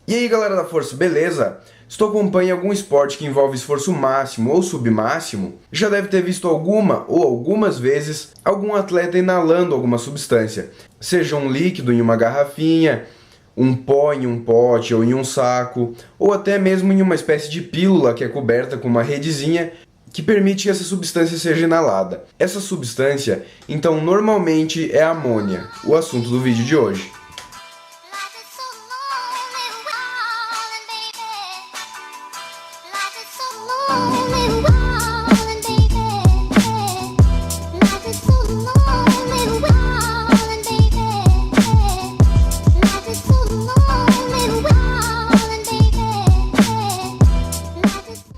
E aí galera da força, beleza? Se tu acompanha algum esporte que envolve esforço máximo ou submáximo, já deve ter visto alguma ou algumas vezes algum atleta inalando alguma substância, seja um líquido em uma garrafinha, um pó em um pote ou em um saco, ou até mesmo em uma espécie de pílula que é coberta com uma redezinha que permite que essa substância seja inalada. Essa substância, então, normalmente é a amônia, o assunto do vídeo de hoje.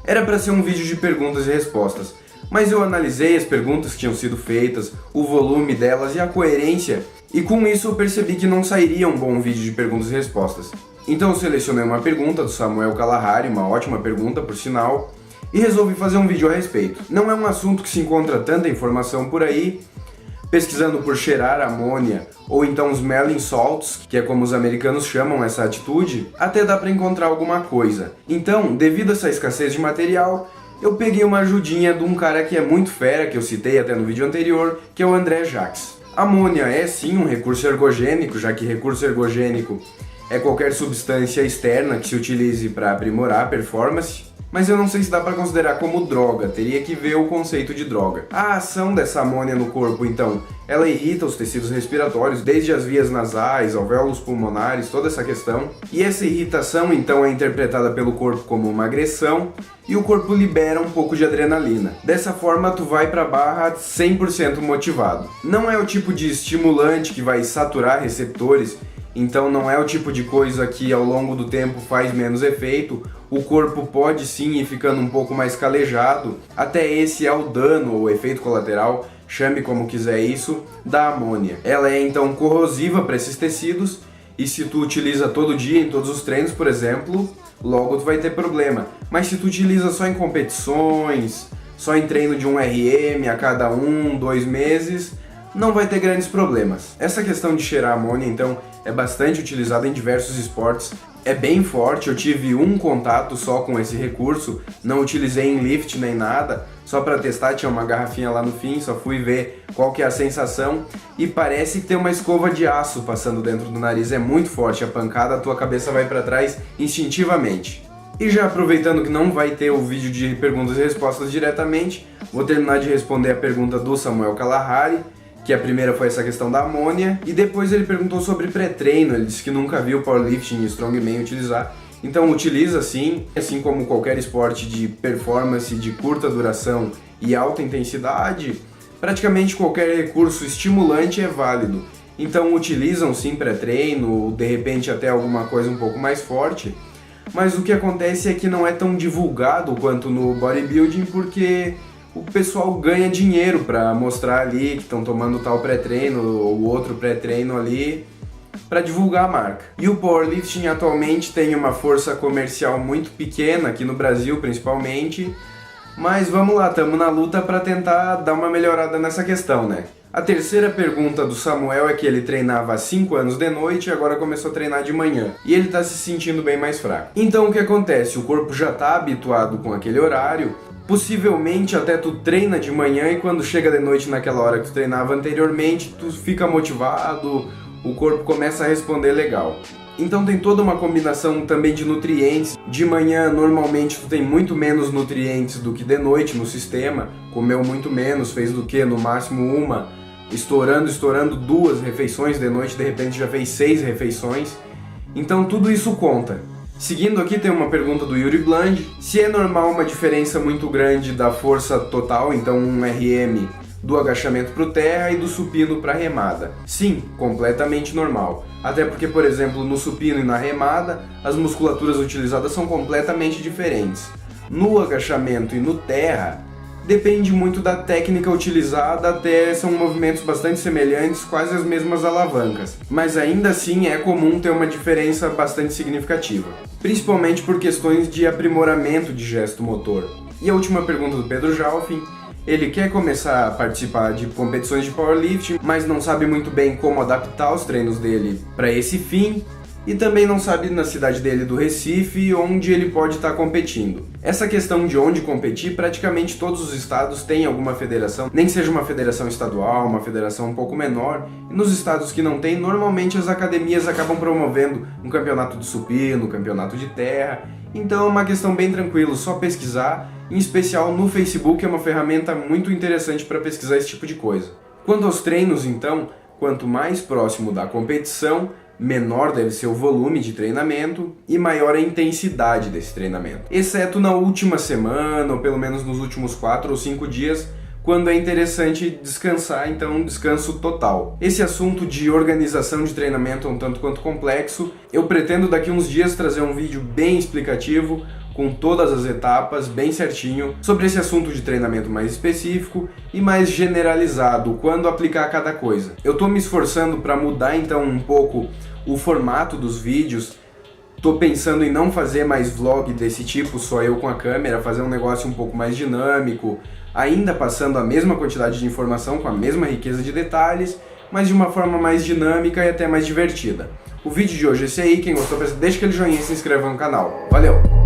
Era para ser um vídeo de perguntas e respostas, mas eu analisei as perguntas que tinham sido feitas, o volume delas e a coerência, e com isso eu percebi que não sairia um bom vídeo de perguntas e respostas. Então eu selecionei uma pergunta do Samuel Kalahari, uma ótima pergunta por sinal, e resolvi fazer um vídeo a respeito. Não é um assunto que se encontra tanta informação por aí. Pesquisando por cheirar amônia, ou então smelling salts, que é como os americanos chamam essa atitude, até dá para encontrar alguma coisa. Então, devido a essa escassez de material, eu peguei uma ajudinha de um cara que é muito fera, que eu citei até no vídeo anterior, que é o André Jacques. Amônia é sim um recurso ergogênico, já que recurso ergogênico é qualquer substância externa que se utilize para aprimorar a performance, mas eu não sei se dá para considerar como droga, teria que ver o conceito de droga. A ação dessa amônia no corpo, então, ela irrita os tecidos respiratórios, desde as vias nasais, alvéolos pulmonares, toda essa questão. E essa irritação, então, é interpretada pelo corpo como uma agressão, e o corpo libera um pouco de adrenalina. Dessa forma, tu vai pra barra 100% motivado. Não é o tipo de estimulante que vai saturar receptores, então não é o tipo de coisa que ao longo do tempo faz menos efeito. O corpo pode sim ir ficando um pouco mais calejado. Até esse é o dano ou efeito colateral, chame como quiser isso, da amônia. Ela é então corrosiva para esses tecidos e se tu utiliza todo dia em todos os treinos, por exemplo, logo tu vai ter problema. Mas se tu utiliza só em competições, só em treino de um RM a cada 2 meses, não vai ter grandes problemas. Essa questão de cheirar amônia, então, é bastante utilizada em diversos esportes. É bem forte, eu tive um contato só com esse recurso, não utilizei em lift nem nada, só para testar, tinha uma garrafinha lá no fim, só fui ver qual que é a sensação e parece que tem uma escova de aço passando dentro do nariz, é muito forte a pancada, a tua cabeça vai para trás instintivamente. E já aproveitando que não vai ter o vídeo de perguntas e respostas diretamente, vou terminar de responder a pergunta do Samuel Kalahari, que a primeira foi essa questão da amônia, e depois ele perguntou sobre pré-treino, ele disse que nunca viu powerlifting e strongman utilizar, então utiliza sim, assim como qualquer esporte de performance de curta duração e alta intensidade, praticamente qualquer recurso estimulante é válido, então utilizam sim pré-treino, de repente até alguma coisa um pouco mais forte, mas o que acontece é que não é tão divulgado quanto no bodybuilding, porque o pessoal ganha dinheiro para mostrar ali que estão tomando tal pré-treino ou outro pré-treino ali para divulgar a marca. E o powerlifting atualmente tem uma força comercial muito pequena aqui no Brasil principalmente, mas vamos lá, estamos na luta para tentar dar uma melhorada nessa questão, né? A terceira pergunta do Samuel é que ele treinava há 5 anos de noite e agora começou a treinar de manhã. E ele está se sentindo bem mais fraco. Então o que acontece? O corpo já está habituado com aquele horário. Possivelmente até tu treina de manhã e quando chega de noite naquela hora que tu treinava anteriormente, tu fica motivado, o corpo começa a responder legal. Então tem toda uma combinação também de nutrientes. De manhã normalmente tu tem muito menos nutrientes do que de noite no sistema, comeu muito menos, fez do que no máximo uma, estourando 2 refeições, de noite de repente já fez 6 refeições, então tudo isso conta. Seguindo aqui tem uma pergunta do Yuri Bland, se é normal uma diferença muito grande da força total, então um RM do agachamento para o terra e do supino para a remada. Sim, completamente normal. Até porque, por exemplo, no supino e na remada, as musculaturas utilizadas são completamente diferentes. No agachamento e no terra, depende muito da técnica utilizada, até são movimentos bastante semelhantes, quase as mesmas alavancas. Mas ainda assim é comum ter uma diferença bastante significativa, principalmente por questões de aprimoramento de gesto motor. E a última pergunta do Pedro Jalfin, ele quer começar a participar de competições de powerlifting, mas não sabe muito bem como adaptar os treinos dele para esse fim, e também não sabe na cidade dele do Recife onde ele pode estar competindo. Essa questão de onde competir, praticamente todos os estados têm alguma federação, nem que seja uma federação estadual, uma federação um pouco menor, e nos estados que não tem, normalmente as academias acabam promovendo um campeonato de supino, um campeonato de terra, então é uma questão bem tranquila, só pesquisar, em especial no Facebook é uma ferramenta muito interessante para pesquisar esse tipo de coisa. Quanto aos treinos então, quanto mais próximo da competição, menor deve ser o volume de treinamento e maior a intensidade desse treinamento. Exceto na última semana, ou pelo menos nos últimos 4 ou 5 dias, quando é interessante descansar, então um descanso total. Esse assunto de organização de treinamento é um tanto quanto complexo. Eu pretendo daqui uns dias trazer um vídeo bem explicativo, com todas as etapas, bem certinho, sobre esse assunto de treinamento mais específico e mais generalizado, quando aplicar cada coisa. Eu estou me esforçando para mudar então um pouco o formato dos vídeos. Tô pensando em não fazer mais vlog desse tipo, só eu com a câmera, fazer um negócio um pouco mais dinâmico, ainda passando a mesma quantidade de informação, com a mesma riqueza de detalhes, mas de uma forma mais dinâmica e até mais divertida. O vídeo de hoje é esse aí, quem gostou, deixa aquele joinha e se inscreva no canal. Valeu!